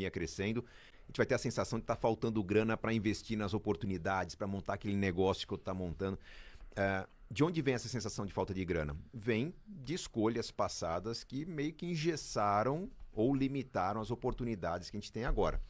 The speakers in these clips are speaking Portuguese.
economia crescendo, a gente vai ter a sensação de estar faltando grana para investir nas oportunidades, para montar aquele negócio que eu estou montando. De onde vem essa sensação de falta de grana? Vem de escolhas passadas que meio que engessaram ou limitaram as oportunidades que a gente tem agora.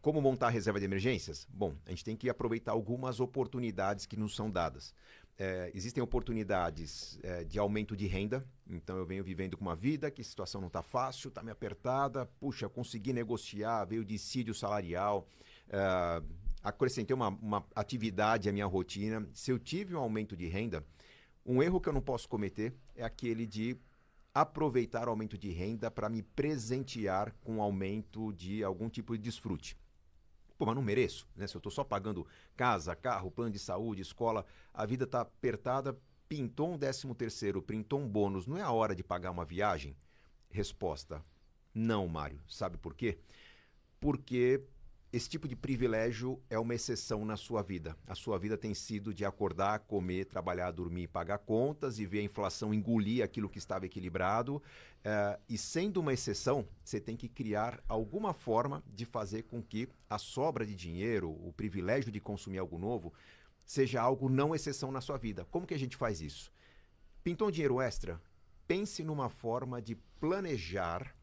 Como montar a reserva de emergências? Bom, a gente tem que aproveitar algumas oportunidades que nos são dadas. Existem oportunidades de aumento de renda, então eu venho vivendo com uma vida que a situação não está fácil, está meio apertada, puxa, consegui negociar, veio dissídio salarial, acrescentei uma atividade à minha rotina. Se eu tive um aumento de renda, um erro que eu não posso cometer é aquele de aproveitar o aumento de renda para me presentear com um aumento de algum tipo de desfrute. Pô, mas não mereço, né? Se eu estou só pagando casa, carro, plano de saúde, escola, a vida está apertada, pintou um 13º, pintou um bônus, não é a hora de pagar uma viagem? Resposta, não, Mário. Sabe por quê? Porque esse tipo de privilégio é uma exceção na sua vida. A sua vida tem sido de acordar, comer, trabalhar, dormir, pagar contas e ver a inflação engolir aquilo que estava equilibrado. E sendo uma exceção, você tem que criar alguma forma de fazer com que a sobra de dinheiro, o privilégio de consumir algo novo, seja algo não exceção na sua vida. Como que a gente faz isso? Pintou um dinheiro extra? Pense numa forma de planejar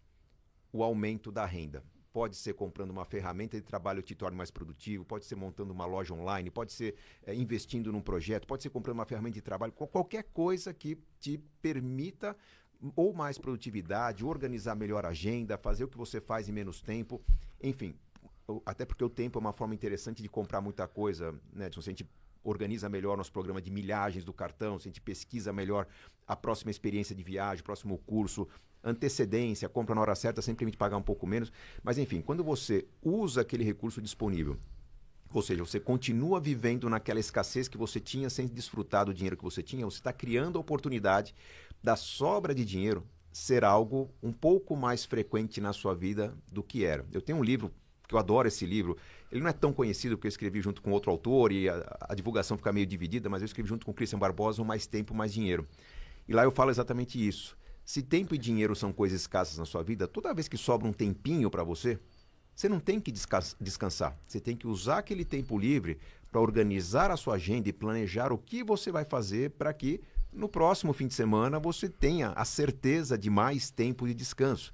o aumento da renda. Pode ser comprando uma ferramenta de trabalho que te torne mais produtivo, pode ser montando uma loja online, pode ser investindo num projeto, pode ser comprando uma ferramenta de trabalho, qualquer coisa que te permita ou mais produtividade, organizar melhor a agenda, fazer o que você faz em menos tempo, enfim, até porque o tempo é uma forma interessante de comprar muita coisa, né? Se a gente organiza melhor nosso programa de milhagens do cartão, se a gente pesquisa melhor a próxima experiência de viagem, o próximo curso, antecedência, compra na hora certa, sempre permite pagar um pouco menos. Mas enfim, quando você usa aquele recurso disponível, ou seja, você continua vivendo naquela escassez que você tinha sem desfrutar do dinheiro que você tinha, você está criando a oportunidade da sobra de dinheiro ser algo um pouco mais frequente na sua vida do que era. Eu tenho um livro, que eu adoro esse livro, ele não é tão conhecido porque eu escrevi junto com outro autor e a divulgação fica meio dividida, mas eu escrevi junto com o Christian Barbosa, o Mais Tempo, Mais Dinheiro. E lá eu falo exatamente isso. Se tempo e dinheiro são coisas escassas na sua vida, toda vez que sobra um tempinho para você, você não tem que descansar. Você tem que usar aquele tempo livre para organizar a sua agenda e planejar o que você vai fazer para que no próximo fim de semana você tenha a certeza de mais tempo de descanso.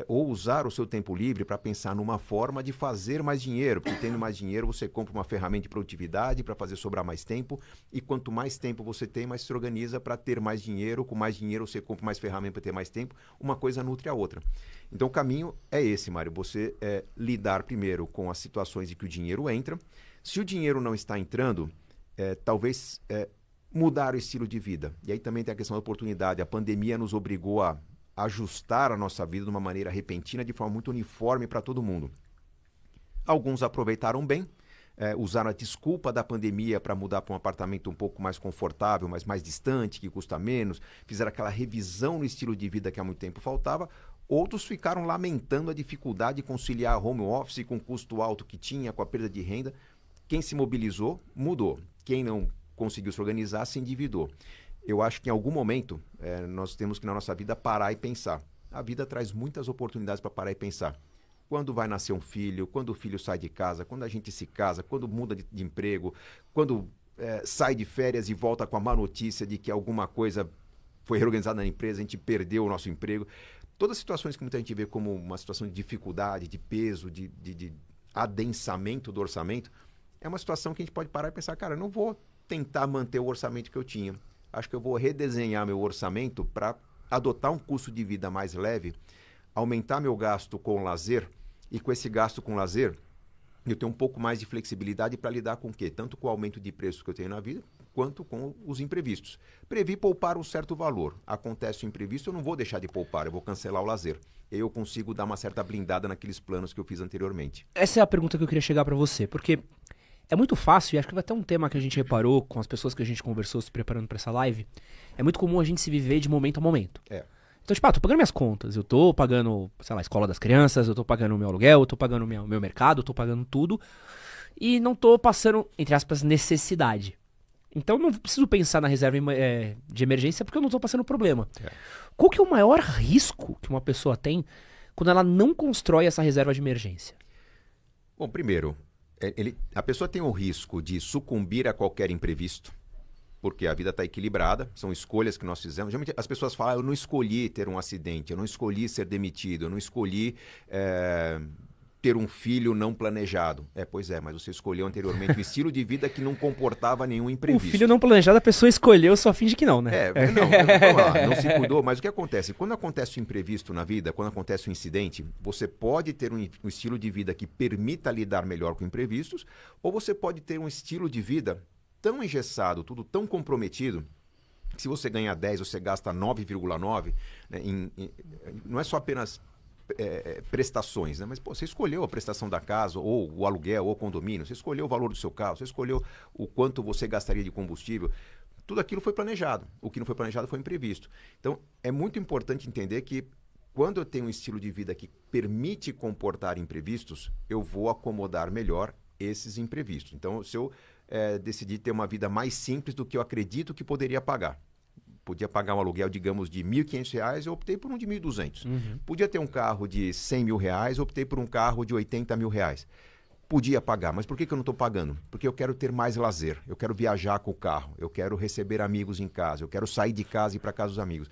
Ou usar o seu tempo livre para pensar numa forma de fazer mais dinheiro, porque tendo mais dinheiro você compra uma ferramenta de produtividade para fazer sobrar mais tempo, e quanto mais tempo você tem, mais se organiza para ter mais dinheiro, com mais dinheiro você compra mais ferramenta para ter mais tempo, uma coisa nutre a outra. Então o caminho é esse, Mário, você lidar primeiro com as situações em que o dinheiro entra. Se o dinheiro não está entrando, talvez mudar o estilo de vida. E aí também tem a questão da oportunidade. A pandemia nos obrigou a ajustar a nossa vida de uma maneira repentina, de forma muito uniforme para todo mundo. Alguns aproveitaram bem, usaram a desculpa da pandemia para mudar para um apartamento um pouco mais confortável, mas mais distante, que custa menos, fizeram aquela revisão no estilo de vida que há muito tempo faltava. Outros ficaram lamentando a dificuldade de conciliar home office com o custo alto que tinha, com a perda de renda. Quem se mobilizou, mudou. Quem não conseguiu se organizar, se endividou. Eu acho que em algum momento nós temos que na nossa vida parar e pensar. A vida traz muitas oportunidades para parar e pensar. Quando vai nascer um filho, quando o filho sai de casa, quando a gente se casa, quando muda de emprego, quando sai de férias e volta com a má notícia de que alguma coisa foi reorganizada na empresa, a gente perdeu o nosso emprego. Todas as situações que muita gente vê como uma situação de dificuldade, de peso, de adensamento do orçamento, é uma situação que a gente pode parar e pensar, cara, eu não vou tentar manter o orçamento que eu tinha. Acho que eu vou redesenhar meu orçamento para adotar um custo de vida mais leve, aumentar meu gasto com lazer, e com esse gasto com lazer, eu tenho um pouco mais de flexibilidade para lidar com o quê? Tanto com o aumento de preços que eu tenho na vida, quanto com os imprevistos. Previ poupar um certo valor. Acontece o imprevisto, eu não vou deixar de poupar, eu vou cancelar o lazer. Eu consigo dar uma certa blindada naqueles planos que eu fiz anteriormente. Essa é a pergunta que eu queria chegar para você, porque é muito fácil, e acho que vai até um tema que a gente reparou com as pessoas que a gente conversou se preparando para essa live, é muito comum a gente se viver de momento a momento. Então, tipo, tô pagando minhas contas, eu tô pagando, sei lá, a escola das crianças, eu tô pagando o meu aluguel, eu tô pagando o meu mercado, eu tô pagando tudo, e não tô passando, entre aspas, necessidade. Então, não preciso pensar na reserva de emergência porque eu não tô passando problema. Qual que é o maior risco que uma pessoa tem quando ela não constrói essa reserva de emergência? Bom, primeiro, a pessoa tem o risco de sucumbir a qualquer imprevisto, porque a vida está equilibrada, são escolhas que nós fizemos. Geralmente as pessoas falam, eu não escolhi ter um acidente, eu não escolhi ser demitido, eu não escolhi ter um filho não planejado. Pois é, mas você escolheu anteriormente um estilo de vida que não comportava nenhum imprevisto. O filho não planejado, a pessoa escolheu, só finge que não, né? Vamos lá, não se cuidou, mas o que acontece? Quando acontece um imprevisto na vida, quando acontece um incidente, você pode ter um estilo de vida que permita lidar melhor com imprevistos, ou você pode ter um estilo de vida tão engessado, tudo tão comprometido, que se você ganha 10, você gasta 9,9, né, não é só apenas prestações, né? Mas você escolheu a prestação da casa, ou o aluguel, ou o condomínio, você escolheu o valor do seu carro, você escolheu o quanto você gastaria de combustível. Tudo aquilo foi planejado. O que não foi planejado foi imprevisto. Então, é muito importante entender que quando eu tenho um estilo de vida que permite comportar imprevistos, eu vou acomodar melhor esses imprevistos. Então, se eu decidir ter uma vida mais simples do que eu acredito que poderia pagar. Podia pagar um aluguel, digamos, de R$ 1.500, eu optei por um de R$ 1.200. Podia ter um carro de R$ 100 mil, eu optei por um carro de R$ 80 mil. Podia pagar, mas por que eu não estou pagando? Porque eu quero ter mais lazer, eu quero viajar com o carro, eu quero receber amigos em casa, eu quero sair de casa e ir para casa dos amigos.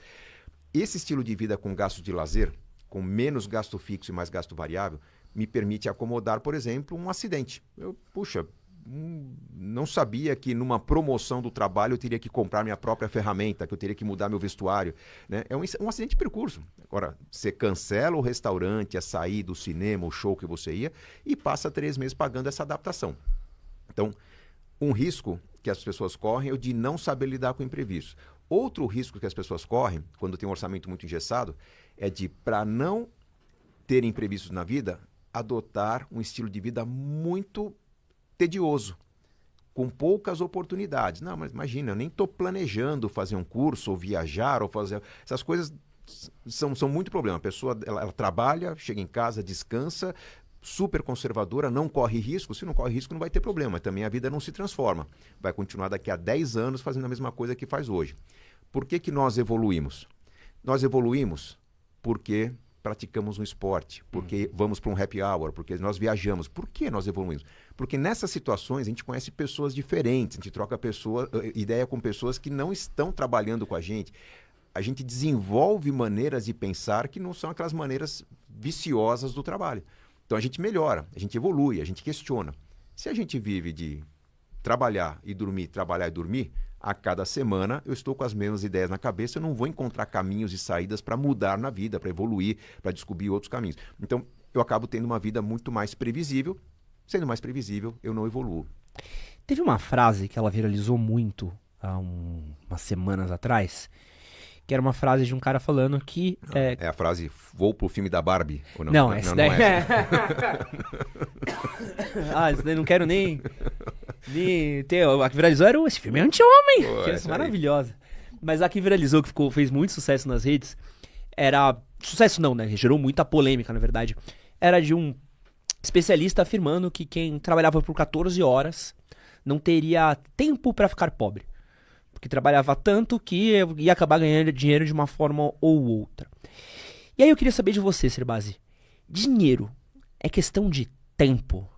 Esse estilo de vida com gasto de lazer, com menos gasto fixo e mais gasto variável, me permite acomodar, por exemplo, um acidente. Não sabia que numa promoção do trabalho eu teria que comprar minha própria ferramenta, que eu teria que mudar meu vestuário, né? É um acidente de percurso. Agora, você cancela o restaurante, a sair do cinema, o show que você ia, e passa 3 meses pagando essa adaptação. Então, um risco que as pessoas correm é o de não saber lidar com imprevistos. Outro risco que as pessoas correm, quando tem um orçamento muito engessado, é de, para não ter imprevistos na vida, adotar um estilo de vida muito tedioso, com poucas oportunidades. Não, mas imagina, eu nem estou planejando fazer um curso, ou viajar, ou fazer... Essas coisas são muito problema. A pessoa ela trabalha, chega em casa, descansa, super conservadora, não corre risco. Se não corre risco, não vai ter problema. Também a vida não se transforma. Vai continuar daqui a 10 anos fazendo a mesma coisa que faz hoje. Por que nós evoluímos? Nós evoluímos porque praticamos um esporte, porque vamos para um happy hour, porque nós viajamos. Por que nós evoluímos? Porque nessas situações a gente conhece pessoas diferentes, a gente troca ideia com pessoas que não estão trabalhando com a gente. A gente desenvolve maneiras de pensar que não são aquelas maneiras viciosas do trabalho. Então a gente melhora, a gente evolui, a gente questiona. Se a gente vive de trabalhar e dormir, a cada semana eu estou com as mesmas ideias na cabeça, eu não vou encontrar caminhos e saídas para mudar na vida, para evoluir, para descobrir outros caminhos. Então, eu acabo tendo uma vida muito mais previsível. Sendo mais previsível, eu não evoluo. Teve uma frase que ela viralizou muito há umas semanas atrás, que era uma frase de um cara falando que... É a frase, vou pro filme da Barbie, ou não? Não, essa daí... Isso daí não quero nem ter... A que viralizou era esse filme é anti-homem, que é maravilhosa. Mas a que viralizou, que fez muito sucesso nas redes, era... Sucesso não, né? Gerou muita polêmica, na verdade. Era de um especialista afirmando que quem trabalhava por 14 horas não teria tempo para ficar pobre. Porque trabalhava tanto que ia acabar ganhando dinheiro de uma forma ou outra. E aí eu queria saber de você, Serbasi. Dinheiro é questão de tempo?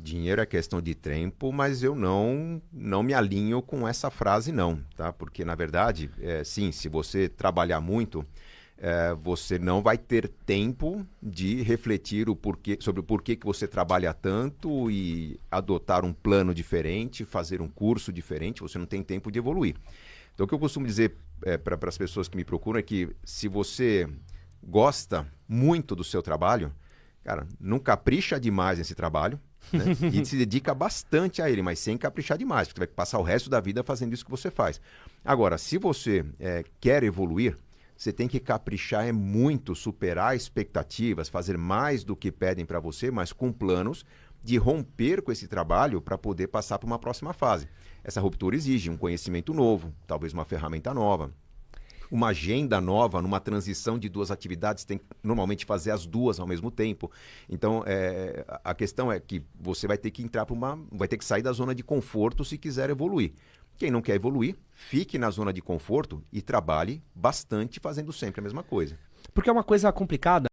Dinheiro é questão de tempo, mas eu não me alinho com essa frase não, tá? Porque, na verdade, sim, se você trabalhar muito, você não vai ter tempo de refletir sobre o porquê que você trabalha tanto e adotar um plano diferente, fazer um curso diferente, você não tem tempo de evoluir. Então, o que eu costumo dizer para as pessoas que me procuram é que se você gosta muito do seu trabalho, cara, não capricha demais nesse trabalho, né? E se dedica bastante a ele, mas sem caprichar demais, porque você vai passar o resto da vida fazendo isso que você faz. Agora, se você quer evoluir, você tem que caprichar muito, superar expectativas, fazer mais do que pedem para você, mas com planos de romper com esse trabalho para poder passar para uma próxima fase. Essa ruptura exige um conhecimento novo, talvez uma ferramenta nova, uma agenda nova, numa transição de 2 atividades, tem que normalmente fazer as 2 ao mesmo tempo. Então, a questão é que você vai ter que vai ter que sair da zona de conforto se quiser evoluir. Quem não quer evoluir, fique na zona de conforto e trabalhe bastante fazendo sempre a mesma coisa. Porque é uma coisa complicada.